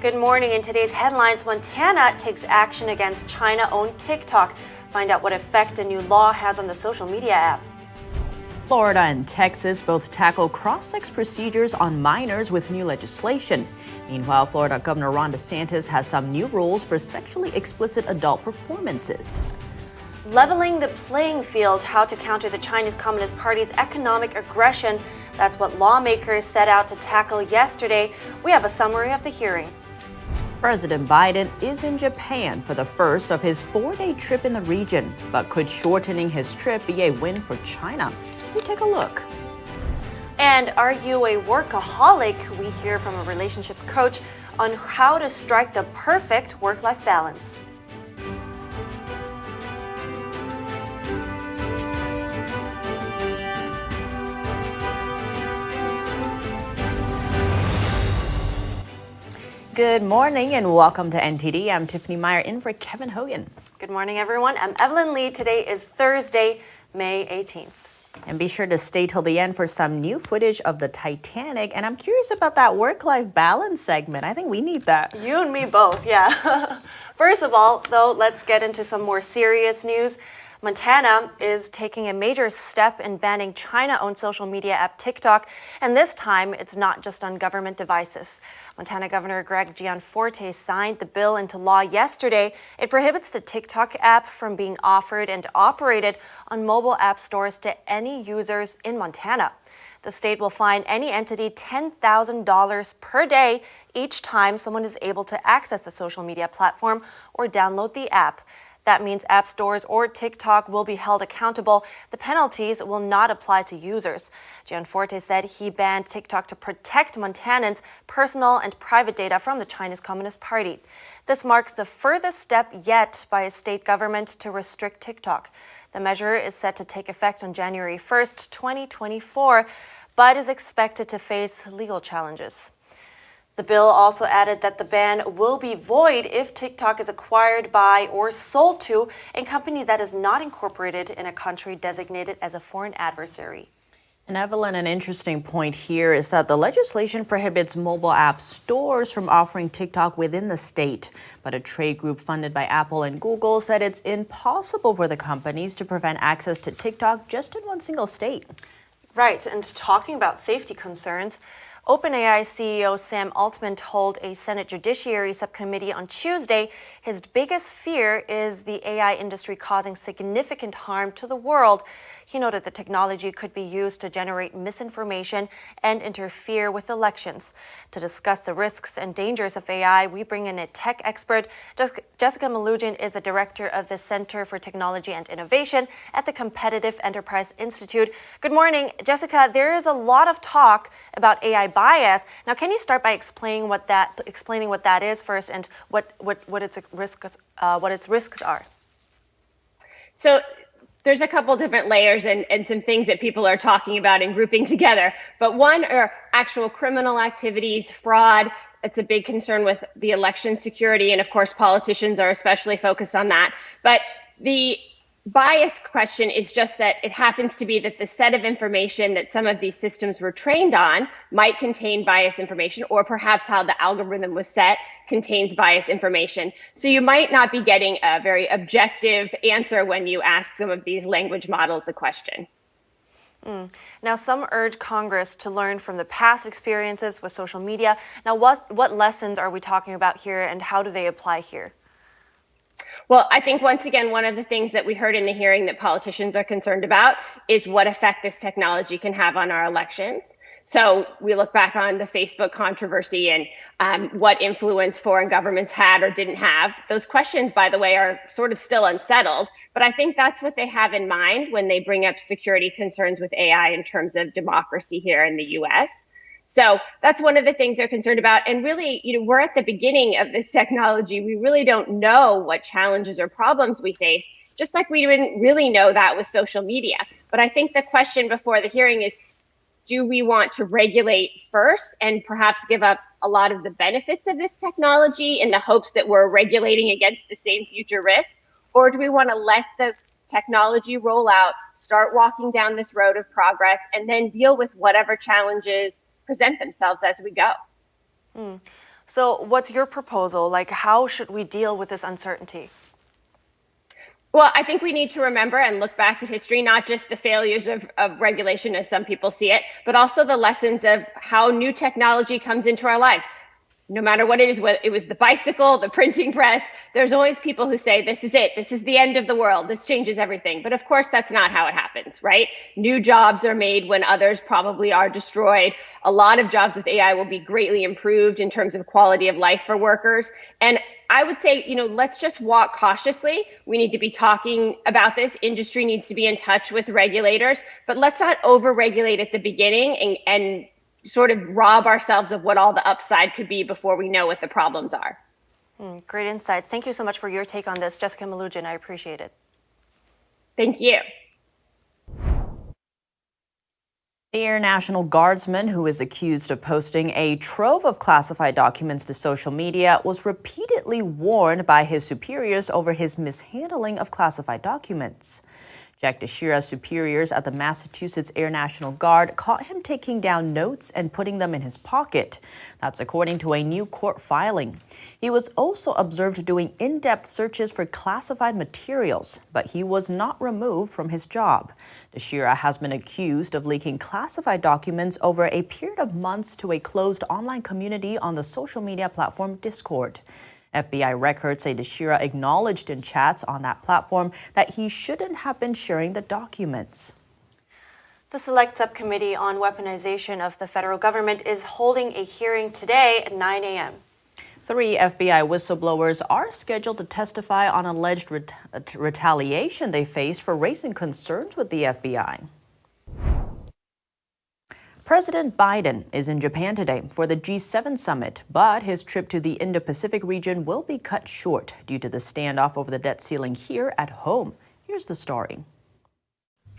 Good morning. In today's headlines, Montana takes action against China-owned TikTok. Find out what effect a new law has on the social media app. Florida and Texas both tackle cross-sex procedures on minors with new legislation. Meanwhile, Florida Governor Ron DeSantis has some new rules for sexually explicit adult performances. Leveling the playing field, how to counter the Chinese Communist Party's economic aggression. That's what lawmakers set out to tackle yesterday. We have a summary of the hearing. President Biden is in Japan for the first of his 4-day trip in the region. But could shortening his trip be a win for China? We take a look. And are you a workaholic? We hear from a relationships coach on how to strike the perfect work-life balance. Good morning and welcome to NTD. I'm Tiffany Meyer in for Kevin Hogan. Good morning, everyone. I'm Evelyn Lee. Today is Thursday, May 18th. And be sure to stay till the end for some new footage of the Titanic. And I'm curious about that work-life balance segment. I think we need that. You and me both, yeah. First of all, though, let's get into some more serious news. Montana is taking a major step in banning China-owned social media app TikTok, and this time it's not just on government devices. Montana Governor Greg Gianforte signed the bill into law yesterday. It prohibits the TikTok app from being offered and operated on mobile app stores to any users in Montana. The state will fine any entity $10,000 per day each time someone is able to access the social media platform or download the app. That means app stores or TikTok will be held accountable. The penalties will not apply to users. Gianforte said he banned TikTok to protect Montanans' personal and private data from the Chinese Communist Party. This marks the furthest step yet by a state government to restrict TikTok. The measure is set to take effect on January 1st, 2024, but is expected to face legal challenges. The bill also added that the ban will be void if TikTok is acquired by or sold to a company that is not incorporated in a country designated as a foreign adversary. And Evelyn, an interesting point here is that the legislation prohibits mobile app stores from offering TikTok within the state. But a trade group funded by Apple and Google said it's impossible for the companies to prevent access to TikTok just in one single state. Right, and talking about safety concerns, OpenAI CEO Sam Altman told a Senate Judiciary Subcommittee on Tuesday his biggest fear is the AI industry causing significant harm to the world. He noted the technology could be used to generate misinformation and interfere with elections. To discuss the risks and dangers of AI, we bring in a tech expert. Jessica Malugin is the director of the Center for Technology and Innovation at the Competitive Enterprise Institute. Good morning, Jessica. There is a lot of talk about AI bias. Now, can you start by explaining what that is first, and what its risks are? So there's a couple different layers and some things that people are talking about and grouping together. But one are actual criminal activities, fraud. It's a big concern with the election security, and of course, politicians are especially focused on that. But the bias question is just that it happens to be that the set of information that some of these systems were trained on might contain bias information, or perhaps how the algorithm was set contains bias information. So you might not be getting a very objective answer when you ask some of these language models a question. Now, some urge Congress to learn from the past experiences with social media. Now, what lessons are we talking about here, and how do they apply here? Well, I think once again, one of the things that we heard in the hearing that politicians are concerned about is what effect this technology can have on our elections. So we look back on the Facebook controversy and what influence foreign governments had or didn't have. Those questions, by the way, are sort of still unsettled, but I think that's what they have in mind when they bring up security concerns with AI in terms of democracy here in the US. So that's one of the things they're concerned about. And really, we're at the beginning of this technology. We really don't know what challenges or problems we face, just like we didn't really know that with social media. But I think the question before the hearing is, do we want to regulate first and perhaps give up a lot of the benefits of this technology in the hopes that we're regulating against the same future risks? Or do we want to let the technology roll out, start walking down this road of progress, and then deal with whatever challenges present themselves as we go? So what's your proposal? Like, how should we deal with this uncertainty? Well, I think we need to remember and look back at history, not just the failures of regulation as some people see it, but also the lessons of how new technology comes into our lives. No matter what it is, whether it was the bicycle, the printing press, there's always people who say, this is it, this is the end of the world, this changes everything. But of course, that's not how it happens, right? New jobs are made when others probably are destroyed. A lot of jobs with AI will be greatly improved in terms of quality of life for workers. And I would say, let's just walk cautiously. We need to be talking about this. Industry needs to be in touch with regulators, but let's not over-regulate at the beginning and sort of rob ourselves of what all the upside could be before we know what the problems are. Great insights. Thank you so much for your take on this, Jessica Malugin. I appreciate it. Thank you. The Air National Guardsman, who is accused of posting a trove of classified documents to social media, was repeatedly warned by his superiors over his mishandling of classified documents. Jack Teixera's superiors at the Massachusetts Air National Guard caught him taking down notes and putting them in his pocket. That's according to a new court filing. He was also observed doing in-depth searches for classified materials, but he was not removed from his job. Teixera has been accused of leaking classified documents over a period of months to a closed online community on the social media platform Discord. FBI records say Teixera acknowledged in chats on that platform that he shouldn't have been sharing the documents. The Select Subcommittee on Weaponization of the Federal Government is holding a hearing today at 9 a.m. 3 FBI whistleblowers are scheduled to testify on alleged retaliation they faced for raising concerns with the FBI. President Biden is in Japan today for the G7 summit, but his trip to the Indo-Pacific region will be cut short due to the standoff over the debt ceiling here at home. Here's the story.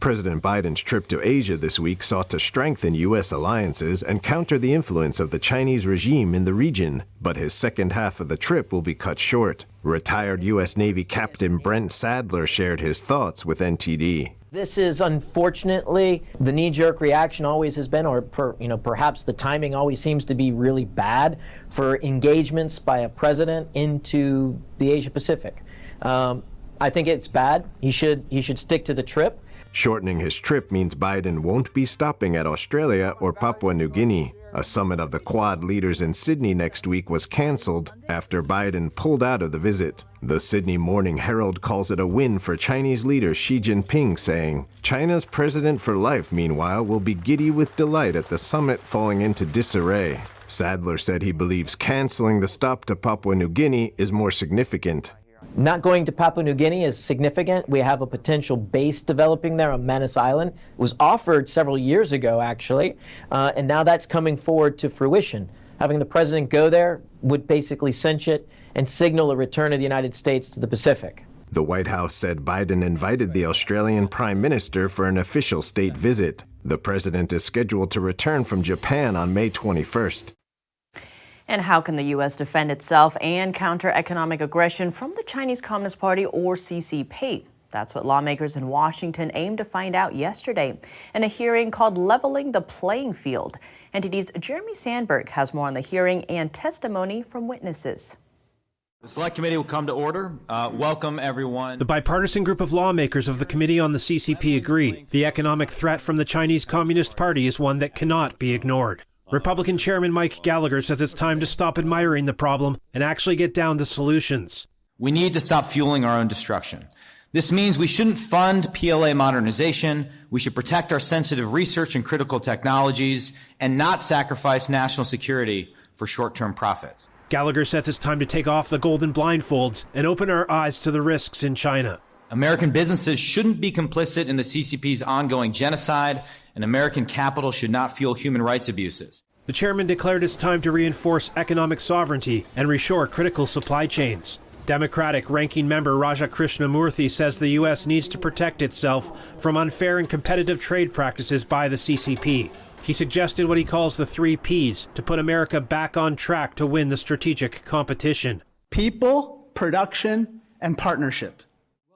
President Biden's trip to Asia this week sought to strengthen U.S. alliances and counter the influence of the Chinese regime in the region, but his second half of the trip will be cut short. Retired U.S. Navy Captain Brent Sadler shared his thoughts with NTD. This is unfortunately the knee-jerk reaction always has been, or perhaps the timing always seems to be really bad for engagements by a president into the Asia Pacific. I think it's bad. He should stick to the trip. Shortening his trip means Biden won't be stopping at Australia or Papua New Guinea. A summit of the Quad leaders in Sydney next week was cancelled after Biden pulled out of the visit. The Sydney Morning Herald calls it a win for Chinese leader Xi Jinping, saying, China's president for life, meanwhile, will be giddy with delight at the summit falling into disarray. Sadler said he believes cancelling the stop to Papua New Guinea is more significant. Not going to Papua New Guinea is significant. We have a potential base developing there on Manus Island. It was offered several years ago, actually, and now that's coming forward to fruition. Having the president go there would basically cinch it and signal a return of the United States to the Pacific. The White House said Biden invited the Australian Prime Minister for an official state visit. The president is scheduled to return from Japan on May 21st. And how can the U.S. defend itself and counter economic aggression from the Chinese Communist Party or CCP? That's what lawmakers in Washington aimed to find out yesterday in a hearing called Leveling the Playing Field. NTD's Jeremy Sandberg has more on the hearing and testimony from witnesses. The Select Committee will come to order. Welcome, everyone. The bipartisan group of lawmakers of the Committee on the CCP agree the economic threat from the Chinese Communist Party is one that cannot be ignored. Republican Chairman Mike Gallagher says it's time to stop admiring the problem and actually get down to solutions. We need to stop fueling our own destruction. This means we shouldn't fund PLA modernization, we should protect our sensitive research and critical technologies, and not sacrifice national security for short-term profits. Gallagher says it's time to take off the golden blindfolds and open our eyes to the risks in China. American businesses shouldn't be complicit in the CCP's ongoing genocide, and American capital should not fuel human rights abuses. The chairman declared it's time to reinforce economic sovereignty and reshore critical supply chains. Democratic Ranking Member Raja Krishnamurthy says the U.S. needs to protect itself from unfair and competitive trade practices by the CCP. He suggested what he calls the 3 Ps to put America back on track to win the strategic competition. People, production, and partnership.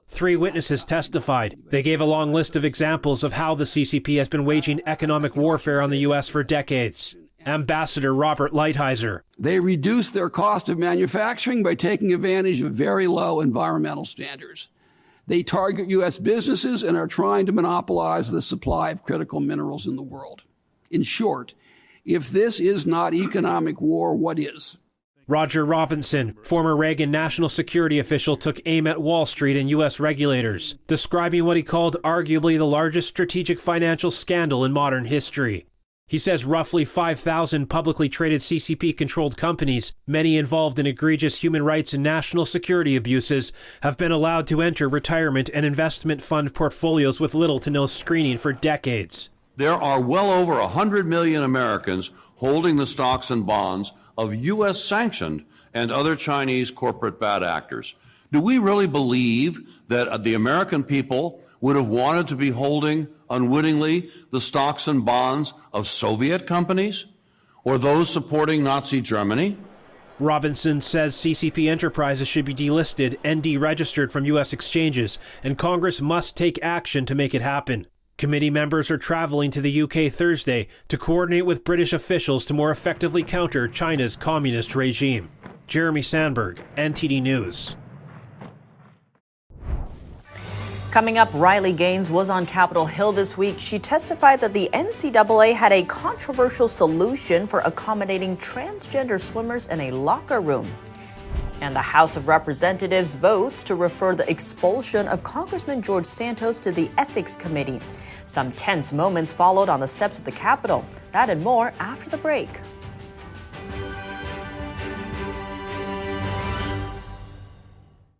3 witnesses testified. They gave a long list of examples of how the CCP has been waging economic warfare on the U.S. for decades. Ambassador Robert Lighthizer. They reduce their cost of manufacturing by taking advantage of very low environmental standards. They target U.S. businesses and are trying to monopolize the supply of critical minerals in the world. In short, if this is not economic war, what is? Roger Robinson, former Reagan national security official, took aim at Wall Street and U.S. regulators, describing what he called arguably the largest strategic financial scandal in modern history. He says roughly 5,000 publicly traded CCP-controlled companies, many involved in egregious human rights and national security abuses, have been allowed to enter retirement and investment fund portfolios with little to no screening for decades. There are well over 100 million Americans holding the stocks and bonds of U.S.-sanctioned and other Chinese corporate bad actors. Do we really believe that the American people would have wanted to be holding unwittingly the stocks and bonds of Soviet companies or those supporting Nazi Germany? Robinson says CCP enterprises should be delisted and deregistered from U.S. exchanges, and Congress must take action to make it happen. Committee members are traveling to the UK Thursday to coordinate with British officials to more effectively counter China's communist regime. Jeremy Sandberg, NTD News. Coming up, Riley Gaines was on Capitol Hill this week. She testified that the NCAA had a controversial solution for accommodating transgender swimmers in a locker room. And the House of Representatives votes to refer the expulsion of Congressman George Santos to the Ethics Committee. Some tense moments followed on the steps of the Capitol. That and more after the break.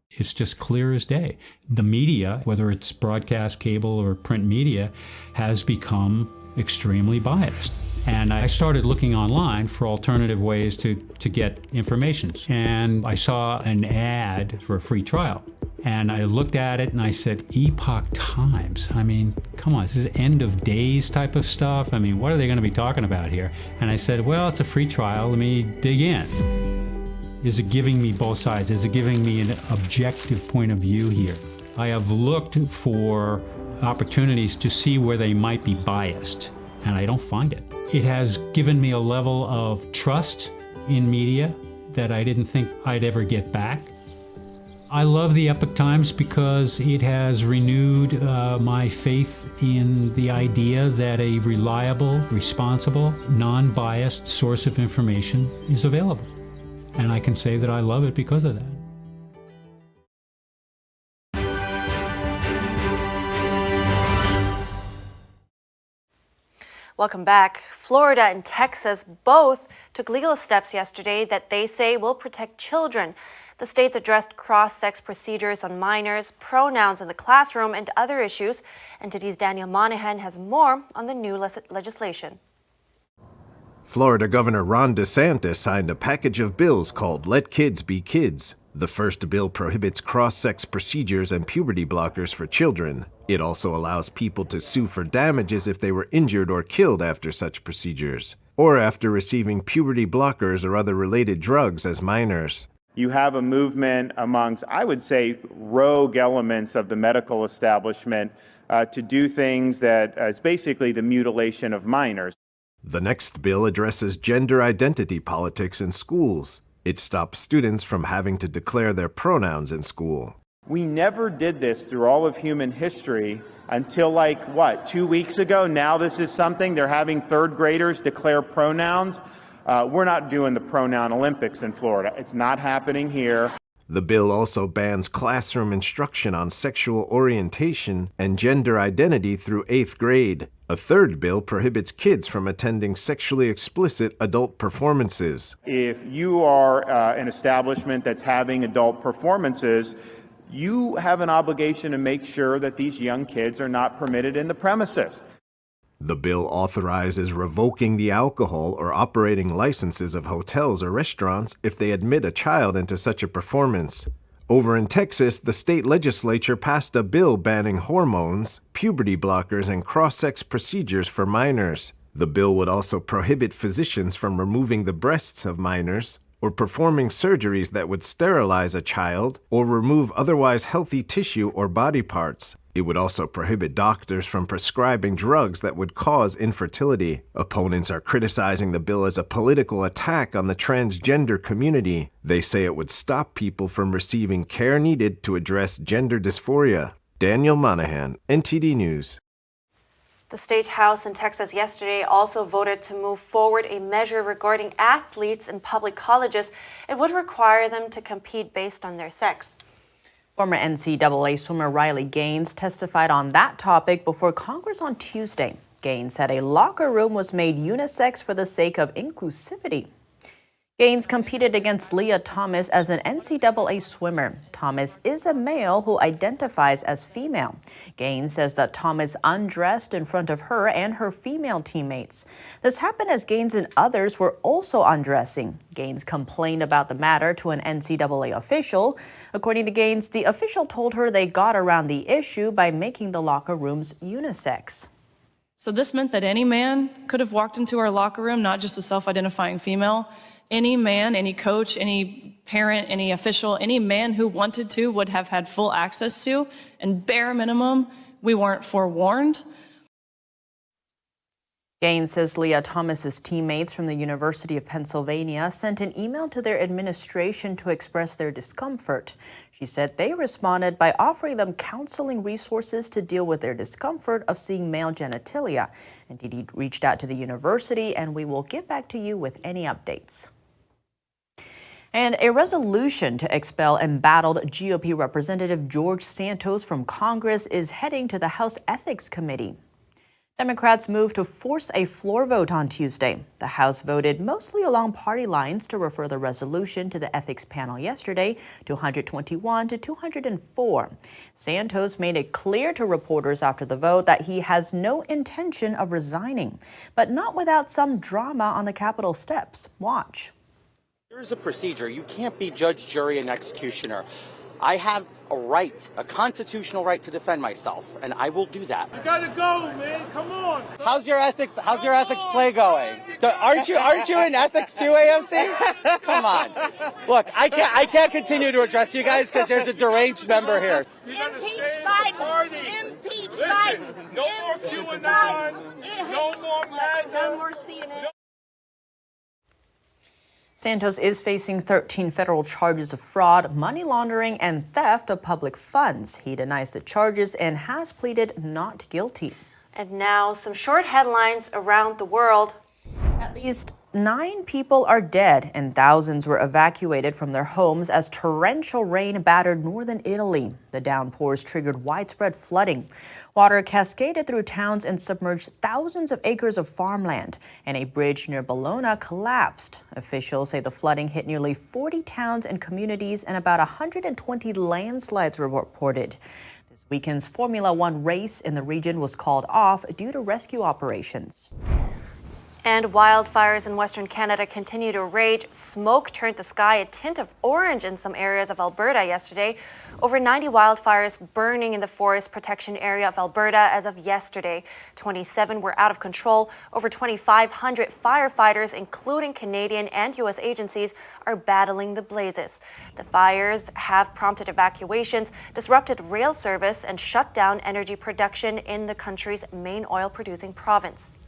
It's just clear as day. The media, whether it's broadcast, cable, or print media, has become extremely biased. And I started looking online for alternative ways to get information. And I saw an ad for a free trial. And I looked at it and I said, Epoch Times. I mean, come on, this is end of days type of stuff. I mean, what are they going to be talking about here? And I said, well, it's a free trial. Let me dig in. Is it giving me both sides? Is it giving me an objective point of view here? I have looked for opportunities to see where they might be biased, and I don't find it. It has given me a level of trust in media that I didn't think I'd ever get back. I love the Epoch Times because it has renewed my faith in the idea that a reliable, responsible, non-biased source of information is available. And I can say that I love it because of that. Welcome back. Florida and Texas both took legal steps yesterday that they say will protect children. The states addressed cross-sex procedures on minors, pronouns in the classroom, and other issues. NTD's Daniel Monahan has more on the new legislation. Florida Governor Ron DeSantis signed a package of bills called Let Kids Be Kids. The first bill prohibits cross-sex procedures and puberty blockers for children. It also allows people to sue for damages if they were injured or killed after such procedures, or after receiving puberty blockers or other related drugs as minors. You have a movement amongst, I would say, rogue elements of the medical establishment to do things that is basically the mutilation of minors. The next bill addresses gender identity politics in schools. It stops students from having to declare their pronouns in school. We never did this through all of human history until 2 weeks ago. Now this is something they're having third graders declare pronouns. We're not doing the pronoun Olympics in Florida. It's not happening here. The bill also bans classroom instruction on sexual orientation and gender identity through 8th grade. A third bill prohibits kids from attending sexually explicit adult performances. If you are an establishment that's having adult performances, you have an obligation to make sure that these young kids are not permitted in the premises. The bill authorizes revoking the alcohol or operating licenses of hotels or restaurants if they admit a child into such a performance. Over in Texas, the state legislature passed a bill banning hormones, puberty blockers, and cross-sex procedures for minors. The bill would also prohibit physicians from removing the breasts of minors or performing surgeries that would sterilize a child or remove otherwise healthy tissue or body parts. It would also prohibit doctors from prescribing drugs that would cause infertility. Opponents are criticizing the bill as a political attack on the transgender community. They say it would stop people from receiving care needed to address gender dysphoria. Daniel Monahan, NTD News. The State House in Texas yesterday also voted to move forward a measure regarding athletes in public colleges. It would require them to compete based on their sex. Former NCAA swimmer Riley Gaines testified on that topic before Congress on Tuesday. Gaines said a locker room was made unisex for the sake of inclusivity. Gaines competed against Leah Thomas as an NCAA swimmer. Thomas is a male who identifies as female. Gaines says that Thomas undressed in front of her and her female teammates. This happened as Gaines and others were also undressing. Gaines complained about the matter to an NCAA official. According to Gaines, the official told her they got around the issue by making the locker rooms unisex. So this meant that any man could have walked into our locker room, not just a self-identifying female. Any man, any coach, any parent, any official, any man who wanted to would have had full access to, and bare minimum, we weren't forewarned. Gaines says Leah Thomas's teammates from the University of Pennsylvania sent an email to their administration to express their discomfort. She said they responded by offering them counseling resources to deal with their discomfort of seeing male genitalia. NTD reached out to the university, and we will get back to you with any updates. And a resolution to expel embattled GOP Representative George Santos from Congress is heading to the House Ethics Committee. Democrats moved to force a floor vote on Tuesday. The House voted mostly along party lines to refer the resolution to the ethics panel yesterday, 221 to 204. Santos made it clear to reporters after the vote that he has no intention of resigning, but not without some drama on the Capitol steps. Watch. Here's a procedure. You can't be judge, jury, and executioner. I have a right, a constitutional right to defend myself, and I will do that. You gotta go, man. Come on. Son. How's your ethics play going? Aren't you in ethics too, AFC? Come on. Look, I can't continue to address you guys because there's a deranged member here. Impeach Biden. Impeach Biden. No more QAnon. No more MAGA. No more CNN. Santos is facing 13 federal charges of fraud, money laundering, and theft of public funds. He denies the charges and has pleaded not guilty. And now some short headlines around the world. At least 9 people are dead and thousands were evacuated from their homes as torrential rain battered northern Italy. The downpours triggered widespread flooding. Water cascaded through towns and submerged thousands of acres of farmland, and a bridge near Bologna collapsed. Officials say the flooding hit nearly 40 towns and communities, and about 120 landslides were reported. This weekend's Formula One race in the region was called off due to rescue operations. And wildfires in Western Canada continue to rage. Smoke turned the sky a tint of orange in some areas of Alberta yesterday. Over 90 wildfires burning in the forest protection area of Alberta as of yesterday. 27 were out of control. Over 2,500 firefighters, including Canadian and U.S. agencies, are battling the blazes. The fires have prompted evacuations, disrupted rail service, and shut down energy production in the country's main oil-producing province.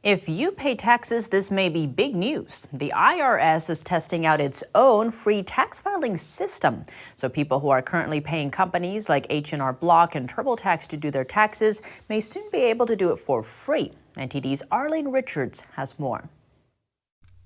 If you pay taxes, this may be big news. The IRS is testing out its own free tax filing system. So people who are currently paying companies like H&R Block and TurboTax to do their taxes may soon be able to do it for free. NTD's Arlene Richards has more.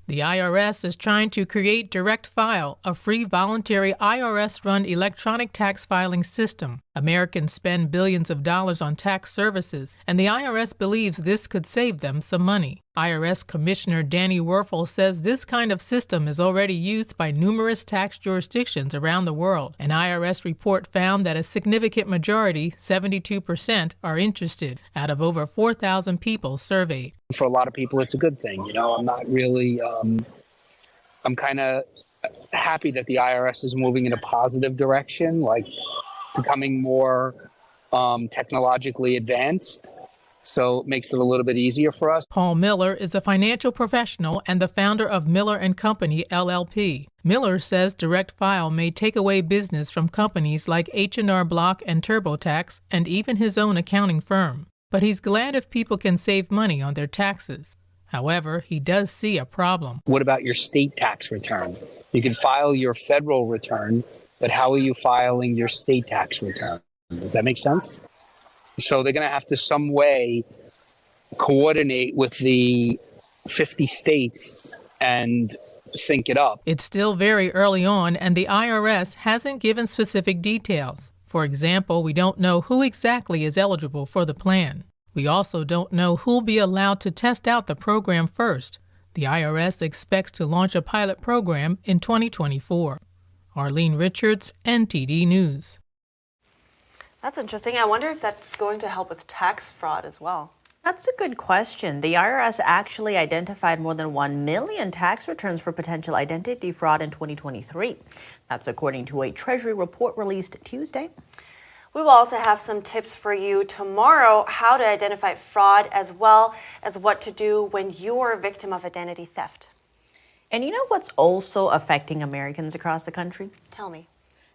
The IRS is trying to create Direct File, a free voluntary IRS-run electronic tax filing system. Americans spend billions of dollars on tax services, and the IRS believes this could save them some money. IRS Commissioner Danny Werfel says this kind of system is already used by numerous tax jurisdictions around the world. An IRS report found that a significant majority, 72%, are interested out of over 4,000 people surveyed. For a lot of people, it's a good thing. I'm not really, I'm kind of happy that the IRS is moving in a positive direction, like becoming more technologically advanced. So it makes it a little bit easier for us. Paul Miller is a financial professional and the founder of Miller & Company, LLP. Miller says Direct File may take away business from companies like H&R Block and TurboTax and even his own accounting firm. But he's glad if people can save money on their taxes. However, he does see a problem. What about your state tax return? You can file your federal return, but how are you filing your state tax return? Does that make sense? So they're going to have to some way coordinate with the 50 states and sync it up. It's still very early on, and the IRS hasn't given specific details. For example, we don't know who exactly is eligible for the plan. We also don't know who'll be allowed to test out the program first. The IRS expects to launch a pilot program in 2024. Arlene Richards, NTD News. That's interesting. I wonder if that's going to help with tax fraud as well. That's a good question. The IRS actually identified more than 1 million tax returns for potential identity fraud in 2023. That's according to a Treasury report released Tuesday. We will also have some tips for you tomorrow, how to identify fraud as well as what to do when you're a victim of identity theft. And you know what's also affecting Americans across the country? Tell me.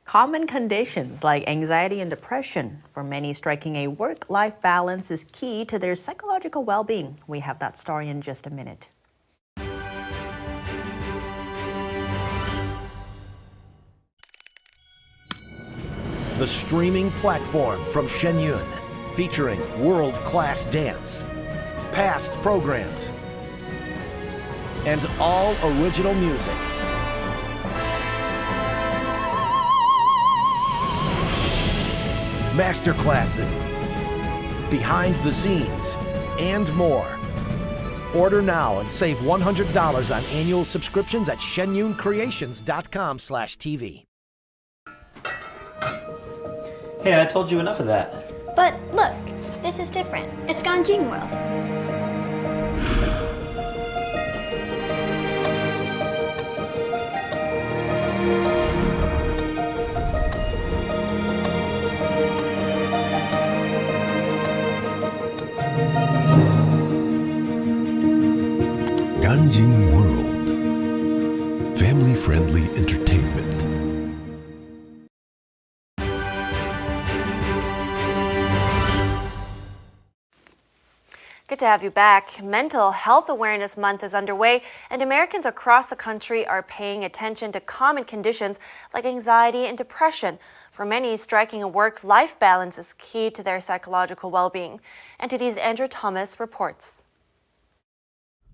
Common conditions like anxiety and depression. For many, striking a work-life balance is key to their psychological well-being. We have that story in just a minute. The streaming platform from Shenyun, featuring world-class dance, past programs, and all original music. Masterclasses, behind the scenes, and more. Order now and save $100 on annual subscriptions at shenyuncreations.com/TV. Hey, I told you enough of that. But look, this is different. It's Ganjin World. Ganjin World. Family-friendly entertainment. Good to have you back. Mental Health Awareness Month is underway, and Americans across the country are paying attention to common conditions like anxiety and depression. For many, striking a work-life balance is key to their psychological well-being. NTD's Andrew Thomas reports.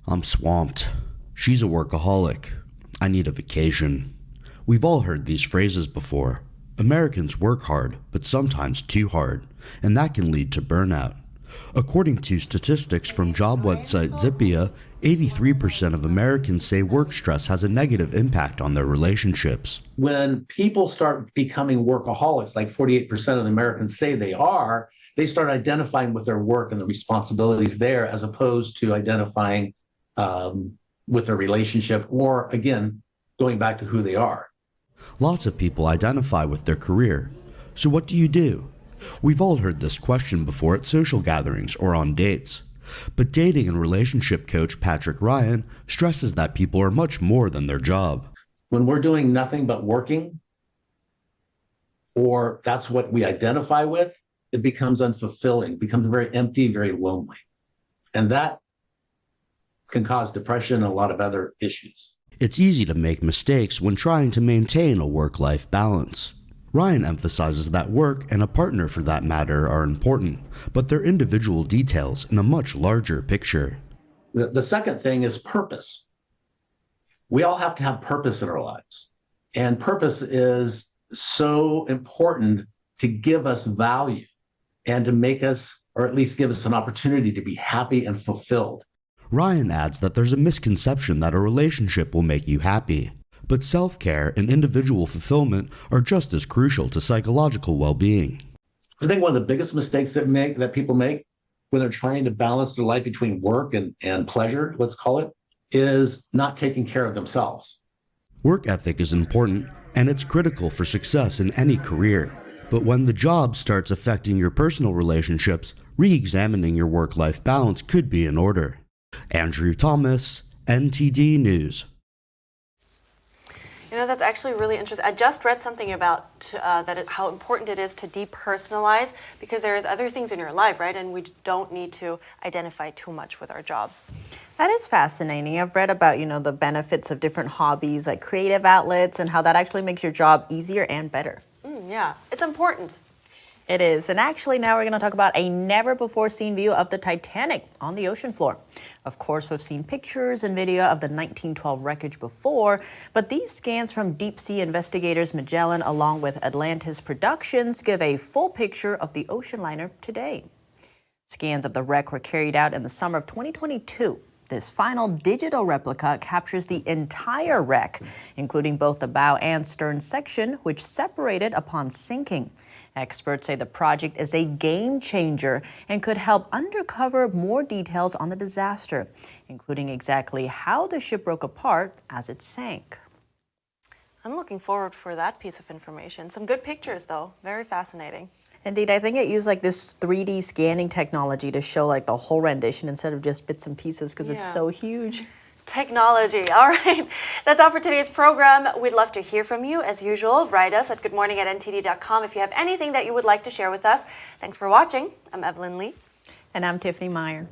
I'm swamped. She's a workaholic. I need a vacation. We've all heard these phrases before. Americans work hard, but sometimes too hard, and that can lead to burnout. According to statistics from job website Zippia, 83% of Americans say work stress has a negative impact on their relationships. When people start becoming workaholics, like 48% of the Americans say they start identifying with their work and the responsibilities there, as opposed to identifying with their relationship, or again, going back to who they are. Lots of people identify with their career. So what do you do? We've all heard this question before at social gatherings or on dates. But dating and relationship coach Patrick Ryan stresses that people are much more than their job. When we're doing nothing but working, or that's what we identify with, it becomes unfulfilling, becomes very empty, very lonely. And that can cause depression and a lot of other issues. It's easy to make mistakes when trying to maintain a work-life balance. Ryan emphasizes that work, and a partner for that matter, are important, but they're individual details in a much larger picture. The second thing is purpose. We all have to have purpose in our lives. And purpose is so important to give us value and to make us, or at least give us an opportunity to be happy and fulfilled. Ryan adds that there's a misconception that a relationship will make you happy. But self-care and individual fulfillment are just as crucial to psychological well-being. I think one of the biggest mistakes that people make when they're trying to balance their life between work and pleasure, let's call it, is not taking care of themselves. Work ethic is important, and it's critical for success in any career. But when the job starts affecting your personal relationships, Re-examining your work-life balance could be in order. Andrew Thomas, NTD News. You know, that's actually really interesting. I just read something about how important it is to depersonalize, because there is other things in your life, right? And we don't need to identify too much with our jobs. That is fascinating. I've read about, the benefits of different hobbies like creative outlets and how that actually makes your job easier and better. Yeah, it's important. It is. And actually now we're going to talk about a never-before-seen view of the Titanic on the ocean floor. Of course, we've seen pictures and video of the 1912 wreckage before, but these scans from deep-sea investigators Magellan along with Atlantis Productions give a full picture of the ocean liner today. Scans of the wreck were carried out in the summer of 2022. This final digital replica captures the entire wreck, including both the bow and stern section, which separated upon sinking. Experts say the project is a game changer and could help uncover more details on the disaster, including exactly how the ship broke apart as it sank. I'm looking forward for that piece of information. Some good pictures, though. Very fascinating. Indeed, I think it used this 3D scanning technology to show the whole rendition instead of just bits and pieces because it's so huge. Technology. All right. That's all for today's program. We'd love to hear from you. As usual, write us at goodmorning@ntd.com if you have anything that you would like to share with us. Thanks for watching. I'm Evelyn Lee. And I'm Tiffany Meyer.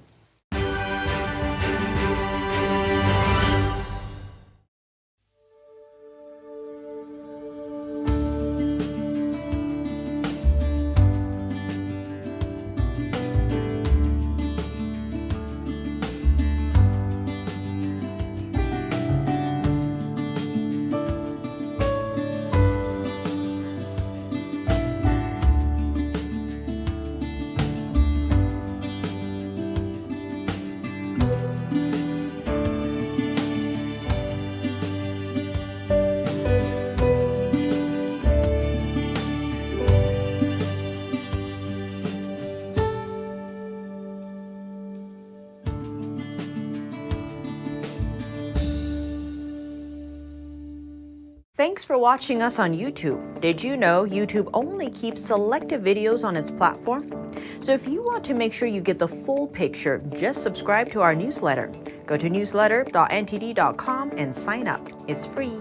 Thanks for watching us on YouTube. Did you know YouTube only keeps selective videos on its platform? So if you want to make sure you get the full picture, just subscribe to our newsletter. Go to newsletter.ntd.com and sign up. It's free.